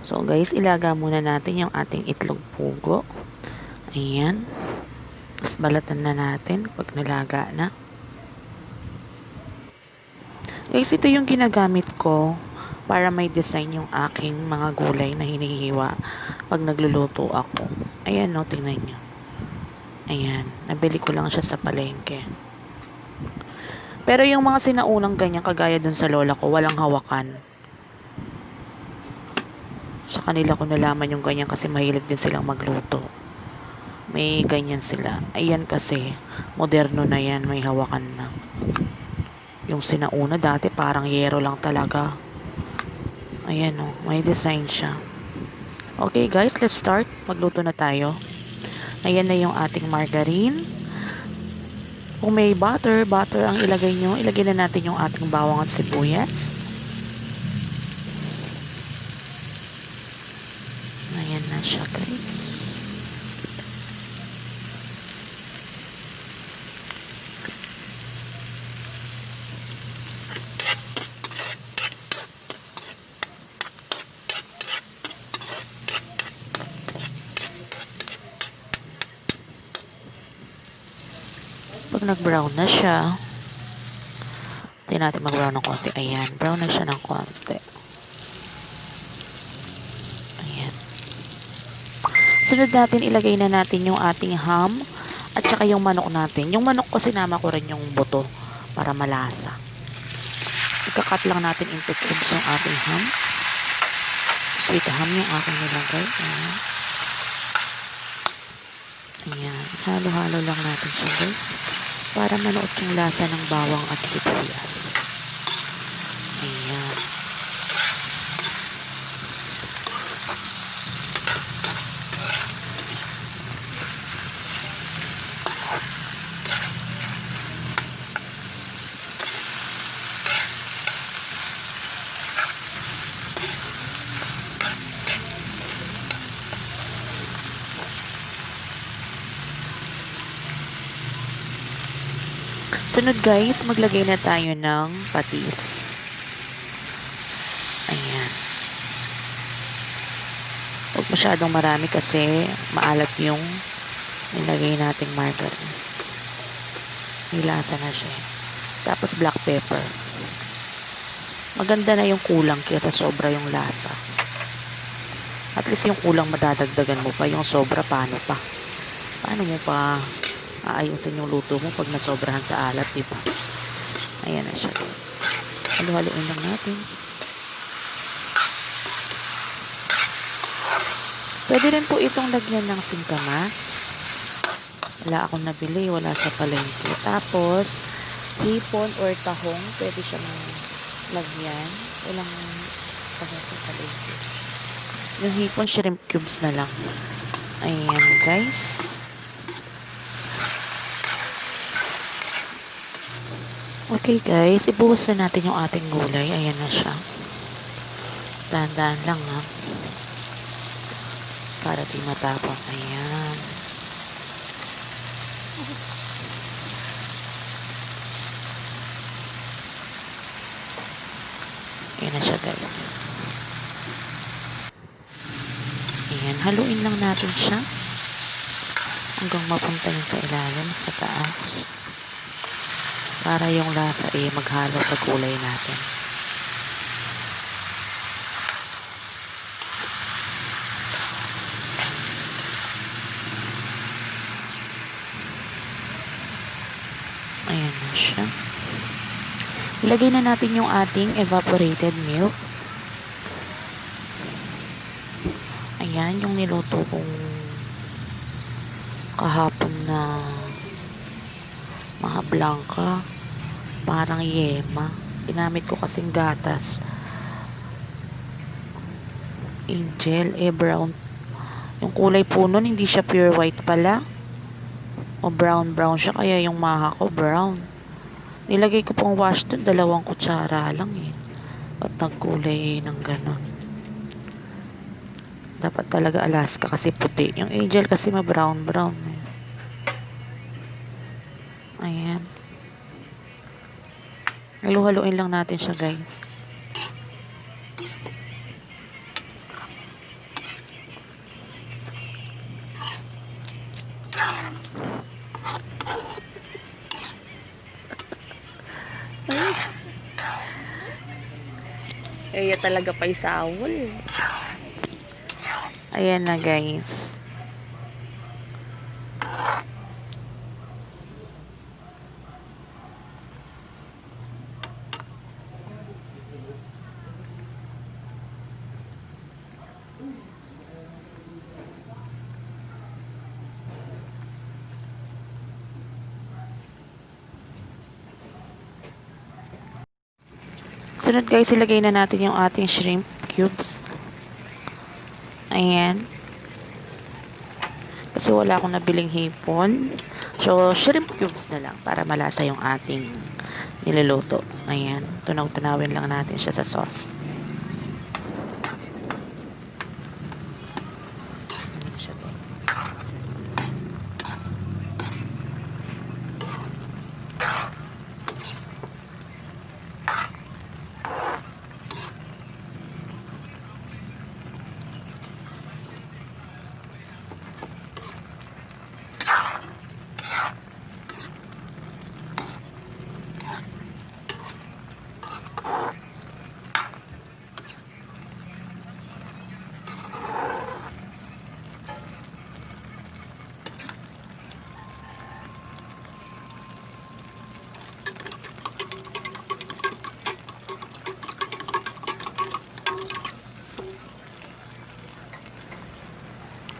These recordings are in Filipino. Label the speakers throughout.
Speaker 1: So guys, ilaga muna natin yung ating itlog pugo. Ayan. Tapos balatan na natin pag nalaga na. Guys, ito yung ginagamit ko para may design yung aking mga gulay na hinihiwa pag nagluluto ako. Ayan, no, tingnan nyo. Ayan, nabili ko lang siya sa palengke. Pero yung mga sinaunang ganyan, kagaya dun sa lola ko, walang hawakan. Sa kanila ko nalaman yung ganyan kasi mahilig din silang magluto. May ganyan sila. Ayan kasi, moderno na yan, may hawakan na. Yung sinauna dati parang yero lang talaga. Ayan o, may design siya. Okay guys, let's start. Magluto na tayo. Ayan na yung ating margarine. Kung may butter ang ilagay nyo. Ilagay na natin yung ating bawang at sibuyas. Ayan na siya guys. Pag nag-brown na siya, tayo natin mag-brown ng konti. Ayan, brown na siya ng konti. Ayan. Sunod natin, ilagay na natin yung ating ham at saka yung manok natin. Yung manok ko, sinama ko rin yung buto para malasa. Ika-cut lang natin into cubes yung ating ham. Sweet ham yung aking nilagay. Ayan. Ayan. Halo-halo lang natin siya guys. Para manuot yung lasa ng bawang at sibuyas. Ayan. Sunod guys, maglagay na tayo ng patis. Ayan. Huwag masyadong marami kasi maalat yung nilagay nating margarine. Nilasa na siya. Tapos black pepper. Maganda na yung kulang kaysa sobra yung lasa. At least yung kulang madadagdagan mo pa. Yung sobra, paano pa? Paano mo pa aayusin yung luto mo pag nasobrahan sa alat, diba? Ayan na siya. Halo-haloin lang natin. Pwede rin po itong lagyan ng singkamas. Wala akong nabili, wala sa palengke. Tapos, hipon or tahong, pwede siyang lagyan. Walang tahong sa palengke. Yung hipon, shrimp cubes na lang. Ayan, guys. Okay guys, ibuhos na natin yung ating gulay. Ayan na siya. Dahan-dahan lang ha. Para di matapon. Ayan. Ayan na siya guys. Ayan, haluin lang natin siya. Hanggang mapunta yun sa ilalim, sa taas. Para yung lasa maghalo sa gulay natin. Ayan na siya. Ilagay na natin yung ating evaporated milk. Ayan, yung niluto kong kahapon na mga blanca. Parang yema. Ginamit ko kasing gatas. Angel, brown. Yung kulay po nun, hindi siya pure white pala. O brown siya, kaya yung maha ko brown. Nilagay ko pong wash dun, 2 kutsara lang eh. At nagkulay ng ganon. Dapat talaga Alaska kasi puti. Yung Angel kasi ma-brown eh. Ayan. Halu-haluin lang natin siya, guys. Kaya talaga pa isawol. Ayan na, guys. Sunod, guys, ilagay na natin yung ating shrimp cubes. Ayan. Kasi wala akong nabiling hipon. So, shrimp cubes na lang para malasa yung ating niluluto. Ayan. Tunaw-tunawin lang natin siya sa sauce. Ayan siya, guys.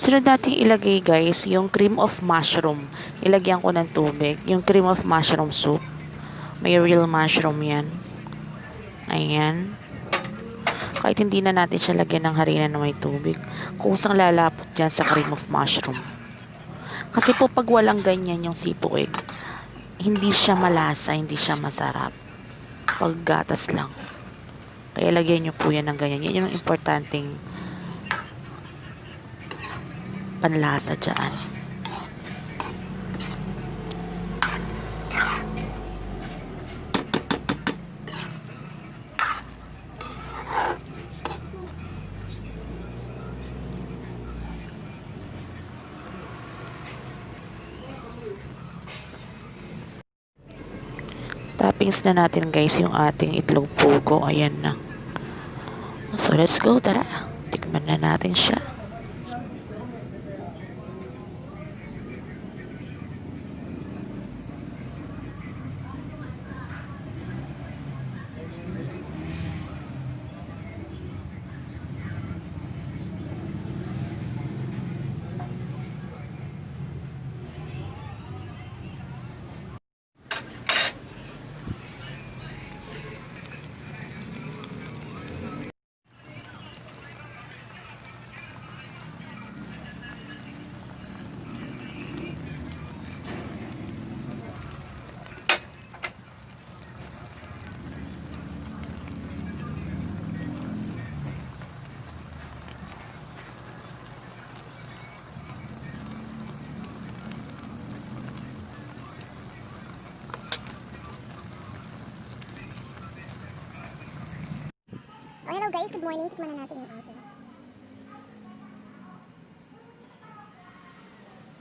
Speaker 1: Sunod natin ilagay, guys, yung cream of mushroom. Ilagyan ko ng tubig. Yung cream of mushroom soup. May real mushroom yan. Ayan. Kahit hindi na natin siya lagyan ng harina na may tubig. Kusang lalapot dyan sa cream of mushroom. Kasi po pag walang ganyan yung sipo egg, hindi siya malasa, hindi siya masarap. Pag gatas lang. Kaya lagyan nyo po yan ng ganyan. Yan yung importanteng panlasa dyan. Toppings na natin, guys, yung ating itlog pugo. Ayan na. So, let's go. Tara. Tikman na natin siya.
Speaker 2: Oh, hello guys, good morning. Tikman na natin yung ating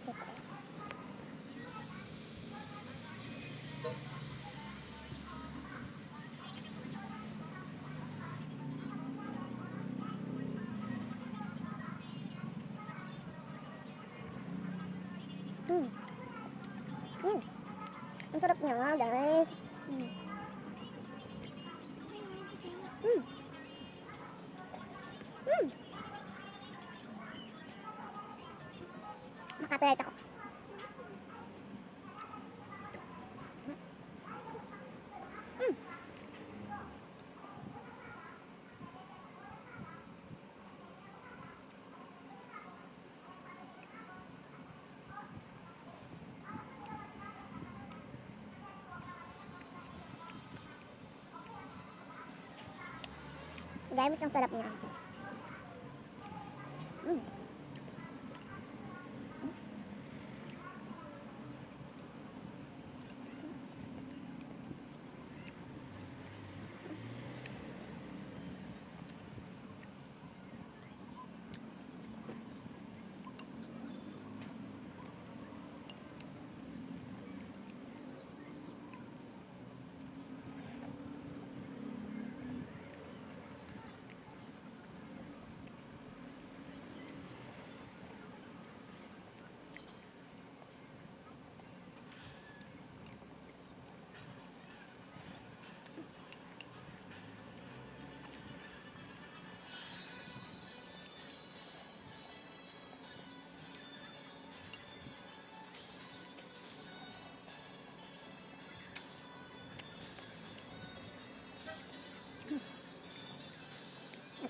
Speaker 2: soup. Ang sarap niya, guys. Makapiright ako. Gamit ang sarap niya.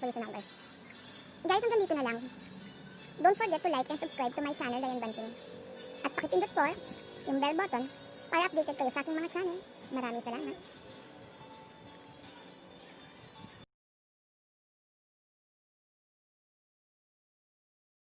Speaker 2: for you sa numbers. Guys, hanggang dito na lang. Don't forget to like and subscribe to my channel, Dayan Banting. At pakipindot po yung bell button para updated kayo sa aking mga channel. Maraming salamat.